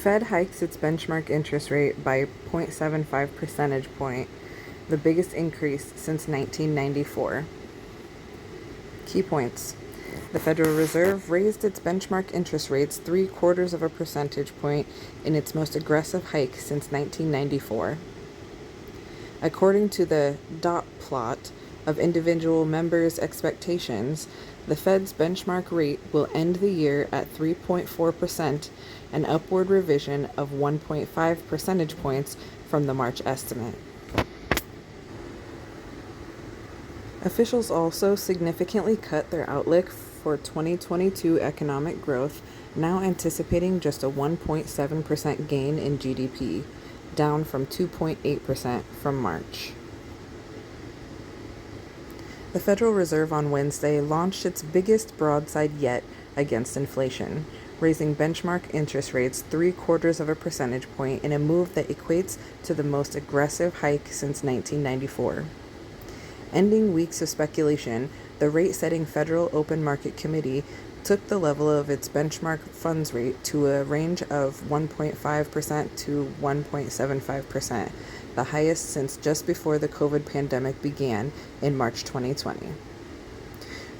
Fed hikes its benchmark interest rate by 0.75 percentage point, the biggest increase since 1994. Key points. The Federal Reserve raised its benchmark interest rates 0.75 of a percentage point in its most aggressive hike since 1994. According to the dot plot of individual members' expectations, the Fed's benchmark rate will end the year at 3.4%, an upward revision of 1.5 percentage points from the March estimate. Officials also significantly cut their outlook for 2022 economic growth, now anticipating just a 1.7% gain in GDP, down from 2.8% from March. The Federal Reserve on Wednesday launched its biggest broadside yet against inflation, raising benchmark interest rates 0.75 of a percentage point in a move that equates to the most aggressive hike since 1994. Ending weeks of speculation, the rate-setting Federal Open Market Committee took the level of its benchmark funds rate to a range of 1.5% to 1.75%, the highest since just before the COVID pandemic began in March 2020.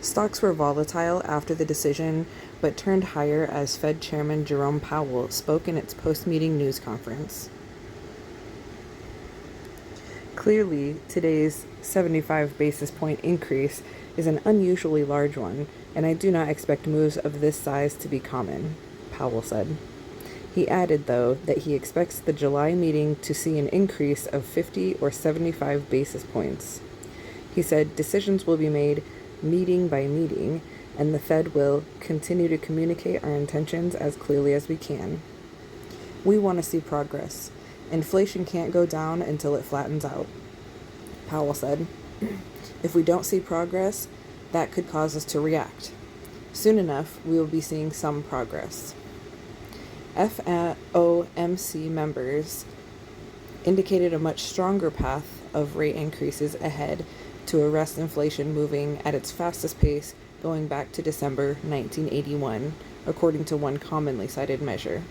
Stocks were volatile after the decision, but turned higher as Fed Chairman Jerome Powell spoke in its post-meeting news conference. Clearly, today's 75 basis point increase is an unusually large one, and I do not expect moves of this size to be common, Powell said. He added, though, that he expects the July meeting to see an increase of 50 or 75 basis points. He said decisions will be made meeting by meeting, and the Fed will continue to communicate our intentions as clearly as we can. We want to see progress. Inflation can't go down until it flattens out, Powell said. If we don't see progress, that could cause us to react. Soon enough, we will be seeing some progress. FOMC members indicated a much stronger path of rate increases ahead to arrest inflation moving at its fastest pace going back to December 1981, according to one commonly cited measure.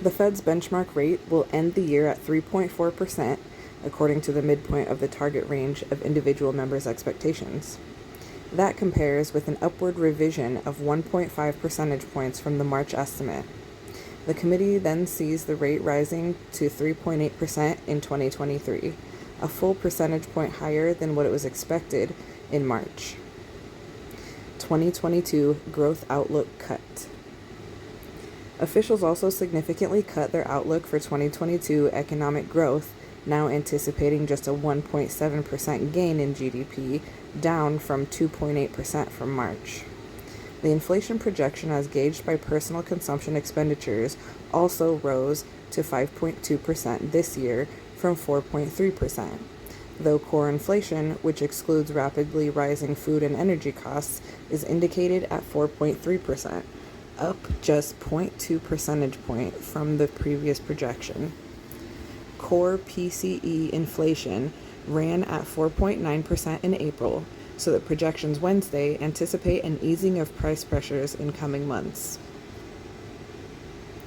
The Fed's benchmark rate will end the year at 3.4%, according to the midpoint of the target range of individual members' expectations. That compares with an upward revision of 1.5 percentage points from the March estimate. The committee then sees the rate rising to 3.8% in 2023, a full percentage point higher than what it was expected in March. 2022 growth outlook cut. Officials also significantly cut their outlook for 2022 economic growth, now anticipating just a 1.7% gain in GDP, down from 2.8% from March. The inflation projection as gauged by personal consumption expenditures also rose to 5.2% this year from 4.3%, though core inflation, which excludes rapidly rising food and energy costs, is indicated at 4.3%. Up just 0.2 percentage point from the previous projection. Core PCE inflation ran at 4.9% in April, so the projections Wednesday anticipate an easing of price pressures in coming months.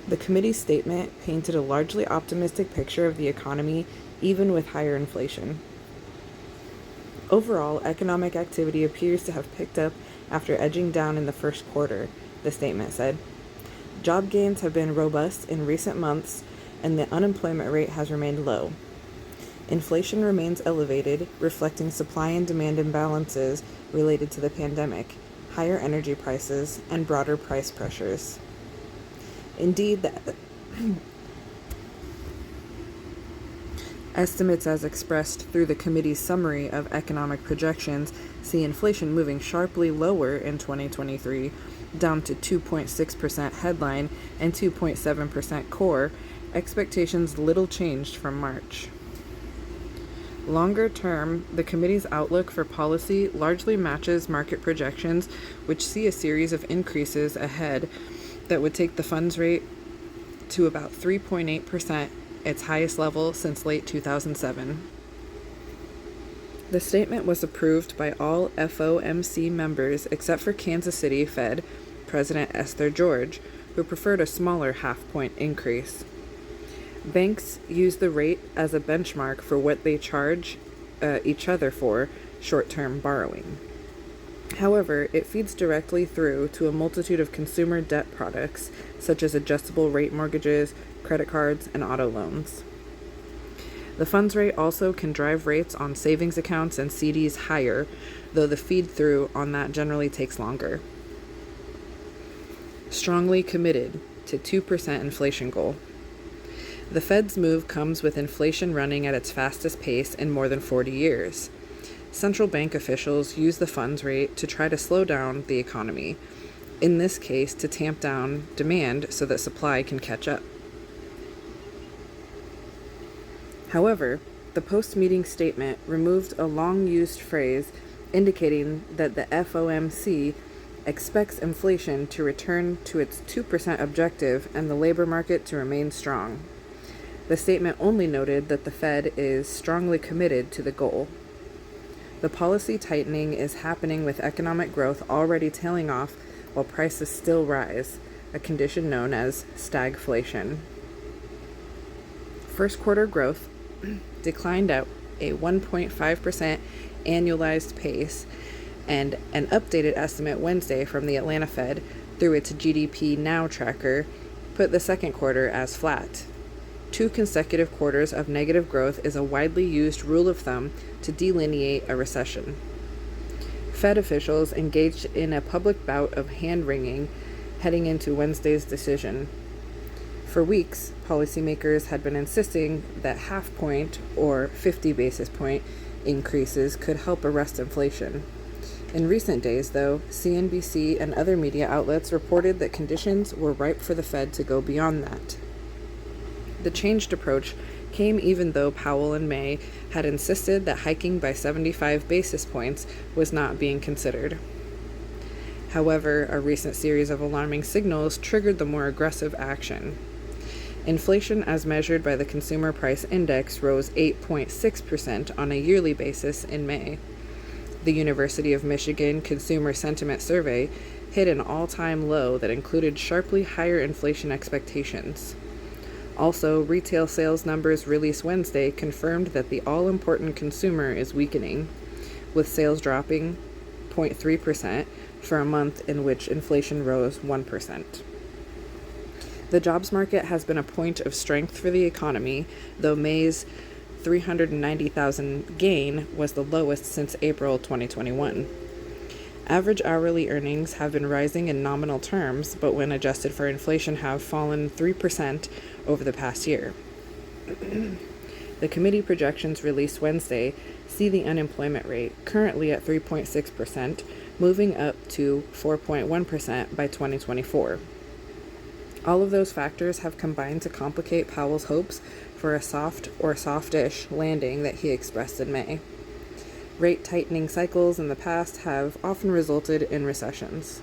The committee's statement painted a largely optimistic picture of the economy, even with higher inflation. Overall, economic activity appears to have picked up after edging down in the first quarter, the statement said. Job gains have been robust in recent months, and the unemployment rate has remained low. Inflation remains elevated, reflecting supply and demand imbalances related to the pandemic, higher energy prices, and broader price pressures. Indeed, the estimates as expressed through the committee's summary of economic projections see inflation moving sharply lower in 2023, down to 2.6% headline and 2.7% core, expectations little changed from March. Longer term, the committee's outlook for policy largely matches market projections, which see a series of increases ahead that would take the funds rate to about 3.8%, its highest level since late 2007. The statement was approved by all FOMC members except for Kansas City Fed President Esther George, who preferred a smaller half-point increase. Banks use the rate as a benchmark for what they charge each other for short-term borrowing. However, it feeds directly through to a multitude of consumer debt products, such as adjustable rate mortgages, credit cards, and auto loans. The funds rate also can drive rates on savings accounts and CDs higher, though the feed-through on that generally takes longer. Strongly committed to 2% inflation goal. The Fed's move comes with inflation running at its fastest pace in more than 40 years. Central bank officials use the funds rate to try to slow down the economy, in this case to tamp down demand so that supply can catch up. However, the post-meeting statement removed a long-used phrase indicating that the FOMC expects inflation to return to its 2% objective and the labor market to remain strong. The statement only noted that the Fed is strongly committed to the goal. The policy tightening is happening with economic growth already tailing off while prices still rise, a condition known as stagflation. First quarter growth declined at a 1.5% annualized pace, and an updated estimate Wednesday from the Atlanta Fed through its GDP Now tracker put the second quarter as flat. 2 consecutive quarters of negative growth is a widely used rule of thumb to delineate a recession. Fed officials engaged in a public bout of hand-wringing heading into Wednesday's decision. For weeks, policymakers had been insisting that half-point or 50 basis point increases could help arrest inflation. In recent days, though, CNBC and other media outlets reported that conditions were ripe for the Fed to go beyond that. The changed approach came even though Powell in May had insisted that hiking by 75 basis points was not being considered. However, a recent series of alarming signals triggered the more aggressive action. Inflation as measured by the Consumer Price Index rose 8.6% on a yearly basis in May. The University of Michigan Consumer Sentiment Survey hit an all-time low that included sharply higher inflation expectations. Also, retail sales numbers released Wednesday confirmed that the all-important consumer is weakening, with sales dropping 0.3% for a month in which inflation rose 1%. The jobs market has been a point of strength for the economy, though May's 390,000 gain was the lowest since April 2021. Average hourly earnings have been rising in nominal terms, but when adjusted for inflation have fallen 3% over the past year. The committee projections released Wednesday see the unemployment rate, currently at 3.6%, moving up to 4.1% by 2024. All of those factors have combined to complicate Powell's hopes for a soft or softish landing that he expressed in May. Rate tightening cycles in the past have often resulted in recessions.